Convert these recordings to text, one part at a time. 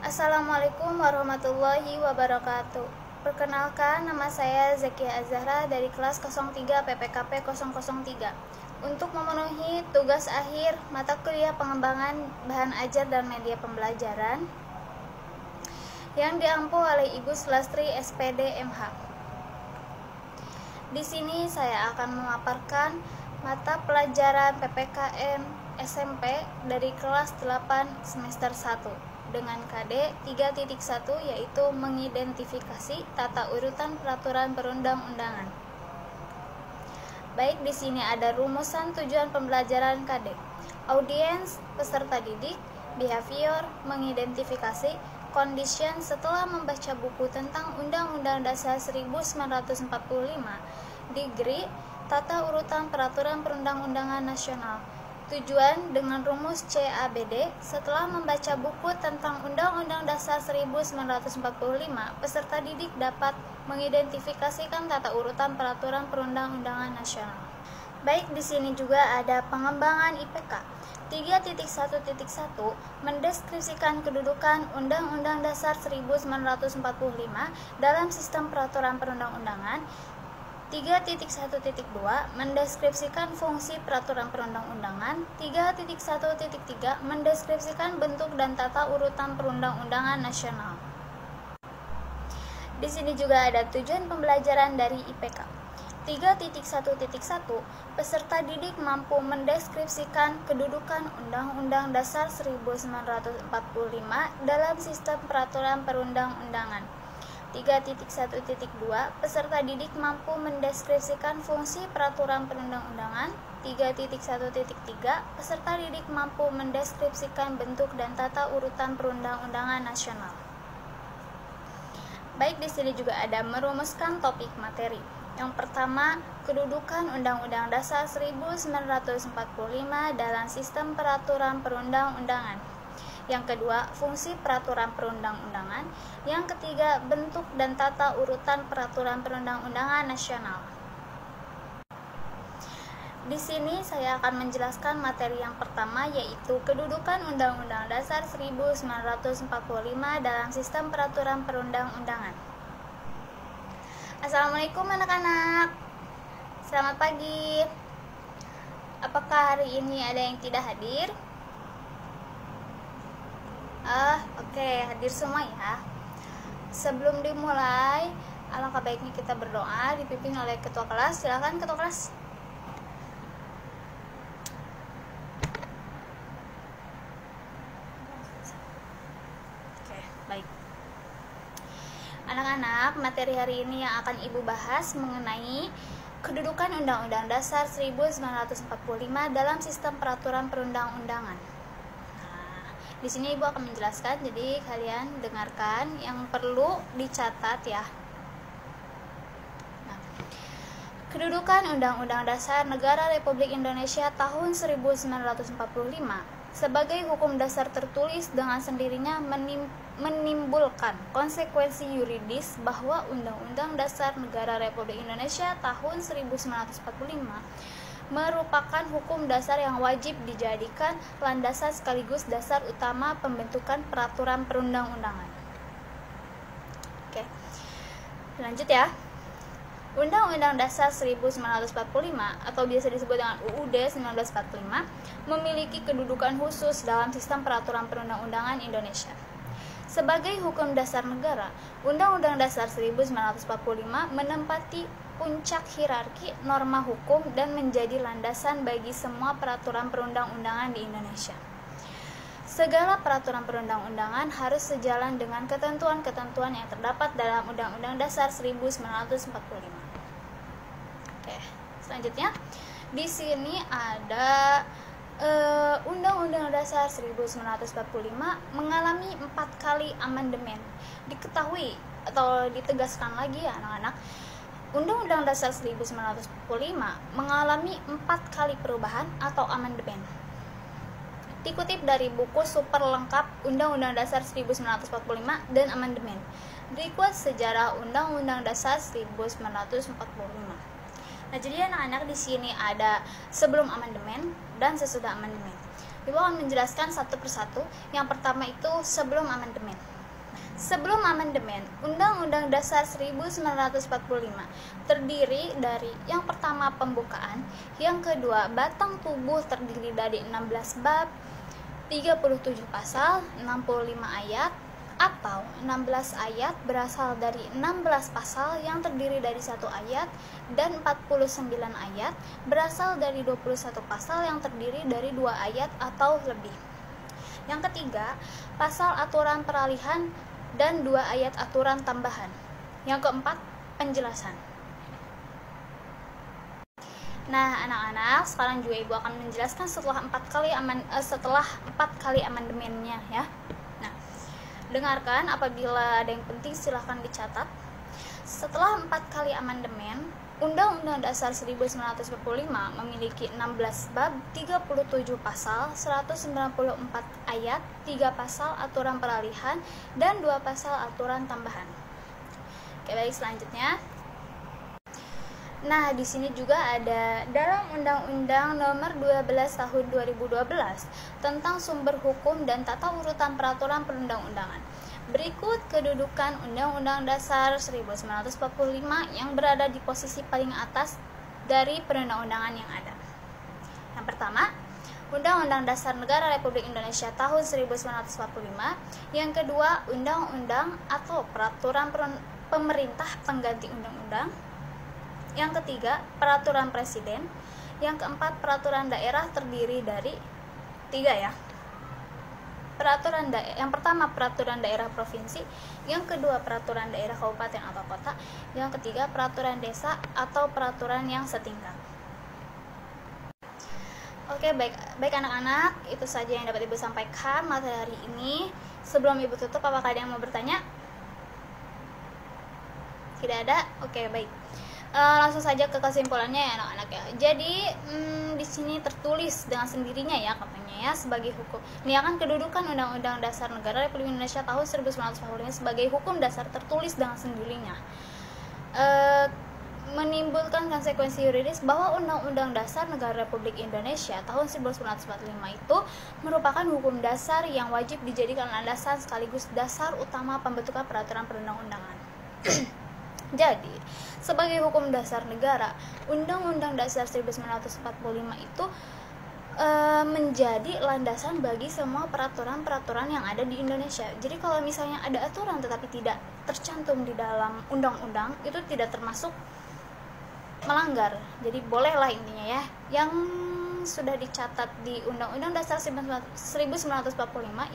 Assalamualaikum warahmatullahi wabarakatuh. Perkenalkan, nama saya Zakia Azahra dari kelas 03 PPKP 003. Untuk memenuhi tugas akhir mata kuliah pengembangan bahan ajar dan media pembelajaran yang diampu oleh Ibu Sulastri SPD MH. Di sini saya akan memaparkan mata pelajaran PPKN SMP dari kelas 8 semester 1 dengan KD 3.1, yaitu mengidentifikasi tata urutan peraturan perundang-undangan. Baik, di sini ada rumusan tujuan pembelajaran KD, audiens, peserta didik, behavior, mengidentifikasi, condition setelah membaca buku tentang Undang-Undang Dasar 1945, degree, tata urutan peraturan perundang-undangan nasional. Tujuan dengan rumus CABD, setelah membaca buku tentang Undang-Undang Dasar 1945, peserta didik dapat mengidentifikasikan tata urutan peraturan perundang-undangan nasional. Baik, di sini juga ada pengembangan IPK. 3.1.1 mendeskripsikan kedudukan Undang-Undang Dasar 1945 dalam sistem peraturan perundang-undangan. 3.1.2 mendeskripsikan fungsi peraturan perundang-undangan. 3.1.3 mendeskripsikan bentuk dan tata urutan perundang-undangan nasional. Di sini juga ada tujuan pembelajaran dari IPK. 3.1.1 peserta didik mampu mendeskripsikan kedudukan Undang-Undang Dasar 1945 dalam sistem peraturan perundang-undangan. 3.1.2 peserta didik mampu mendeskripsikan fungsi peraturan perundang-undangan. 3.1.3 peserta didik mampu mendeskripsikan bentuk dan tata urutan perundang-undangan nasional. Baik, di sini juga ada merumuskan topik materi. Yang pertama, kedudukan Undang-Undang Dasar 1945 dalam sistem peraturan perundang-undangan. Yang kedua, fungsi peraturan perundang-undangan. Yang ketiga, bentuk dan tata urutan peraturan perundang-undangan nasional. Di sini saya akan menjelaskan materi yang pertama, yaitu kedudukan Undang-Undang Dasar 1945 dalam sistem peraturan perundang-undangan. Assalamualaikum anak-anak. Selamat pagi. Apakah hari ini ada yang tidak hadir? Oke, hadir semua ya. Sebelum dimulai, alangkah baiknya kita berdoa dipimpin oleh ketua kelas. Silakan ketua kelas. Oke, baik. Anak-anak, materi hari ini yang akan Ibu bahas mengenai kedudukan Undang-Undang Dasar 1945 dalam sistem peraturan perundang-undangan. Di sini Ibu akan menjelaskan, jadi kalian dengarkan yang perlu dicatat ya. Nah, kedudukan Undang-Undang Dasar Negara Republik Indonesia tahun 1945 sebagai hukum dasar tertulis dengan sendirinya menimbulkan konsekuensi yuridis bahwa Undang-Undang Dasar Negara Republik Indonesia tahun 1945 merupakan hukum dasar yang wajib dijadikan landasan sekaligus dasar utama pembentukan peraturan perundang-undangan. Oke, lanjut ya. Undang-Undang Dasar 1945 atau biasa disebut dengan UUD 1945 memiliki kedudukan khusus dalam sistem peraturan perundang-undangan Indonesia. Sebagai hukum dasar negara, Undang-Undang Dasar 1945 menempati puncak hierarki norma hukum dan menjadi landasan bagi semua peraturan perundang-undangan di Indonesia. Segala peraturan perundang-undangan harus sejalan dengan ketentuan-ketentuan yang terdapat dalam Undang-Undang Dasar 1945. Oke, selanjutnya di sini ada Undang-Undang Dasar 1945 mengalami 4 kali amandemen. Diketahui atau ditegaskan lagi ya anak-anak, Undang-Undang Dasar 1945 mengalami 4 kali perubahan atau amandemen. Dikutip dari buku super lengkap Undang-Undang Dasar 1945 dan amandemen, berikut sejarah Undang-Undang Dasar 1945. Nah, jadi anak-anak di sini ada sebelum amandemen dan sesudah amandemen. Ibu akan menjelaskan satu persatu. Yang pertama itu sebelum amandemen. Sebelum amandemen Undang-Undang Dasar 1945 terdiri dari yang pertama pembukaan, yang kedua batang tubuh terdiri dari 16 bab, 37 pasal, 65 ayat, atau 16 ayat berasal dari 16 pasal yang terdiri dari 1 ayat, dan 49 ayat berasal dari 21 pasal yang terdiri dari 2 ayat atau lebih. Yang ketiga, pasal aturan peralihan dan 2 ayat aturan tambahan. Yang keempat, penjelasan. Nah, anak-anak, sekarang juga Ibu akan menjelaskan setelah 4 kali amandemennya ya. Nah, dengarkan, apabila ada yang penting silahkan dicatat. Setelah 4 kali amandemen, Undang-Undang Dasar 1945 memiliki 16 bab, 37 pasal, 194 ayat, 3 pasal aturan peralihan, dan 2 pasal aturan tambahan. Oke, baik, selanjutnya. Nah, di sini juga ada dalam Undang-Undang Nomor 12 Tahun 2012 tentang sumber hukum dan tata urutan peraturan perundang-undangan. Berikut kedudukan Undang-Undang Dasar 1945 yang berada di posisi paling atas dari perundang-undangan yang ada. Yang pertama, Undang-Undang Dasar Negara Republik Indonesia tahun 1945. Yang kedua, Undang-Undang atau Peraturan Pemerintah Pengganti Undang-Undang. Yang ketiga, Peraturan Presiden. Yang keempat, Peraturan Daerah terdiri dari 3 ya. Yang pertama peraturan daerah provinsi, yang kedua peraturan daerah kabupaten atau kota, yang ketiga peraturan desa atau peraturan yang setingkat. Oke, baik anak-anak, itu saja yang dapat Ibu sampaikan materi hari ini. Sebelum Ibu tutup, apakah ada yang mau bertanya? Tidak ada? Oke, baik. Langsung saja ke kesimpulannya ya anak-anak ya. Jadi di sini tertulis dengan sendirinya ya katanya ya sebagai hukum. Ini akan kedudukan Undang-Undang Dasar Negara Republik Indonesia tahun 1945 sebagai hukum dasar tertulis dengan sendirinya. Menimbulkan konsekuensi yuridis bahwa Undang-Undang Dasar Negara Republik Indonesia tahun 1945 itu merupakan hukum dasar yang wajib dijadikan landasan sekaligus dasar utama pembentukan peraturan perundang-undangan. Jadi, sebagai hukum dasar negara, Undang-Undang Dasar 1945 itu menjadi landasan bagi semua peraturan-peraturan yang ada di Indonesia. Jadi kalau misalnya ada aturan tetapi tidak tercantum di dalam undang-undang, itu tidak termasuk melanggar. Jadi bolehlah intinya ya, yang sudah dicatat di Undang-Undang Dasar 1945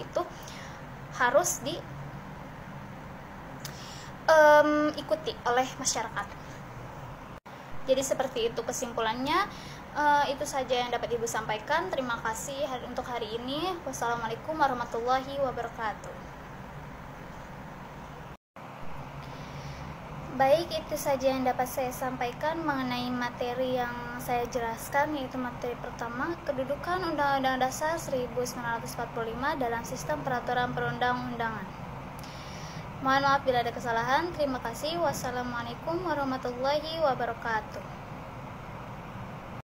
itu harus ikuti oleh masyarakat. Jadi seperti itu kesimpulannya. Itu saja yang dapat Ibu sampaikan. Terima kasih untuk hari ini. Wassalamualaikum warahmatullahi wabarakatuh. Baik, itu saja yang dapat saya sampaikan mengenai materi yang saya jelaskan, yaitu materi pertama, kedudukan Undang-Undang Dasar 1945 dalam sistem peraturan perundang-undangan. Mohon maaf bila ada kesalahan. Terima kasih. Wassalamualaikum warahmatullahi wabarakatuh.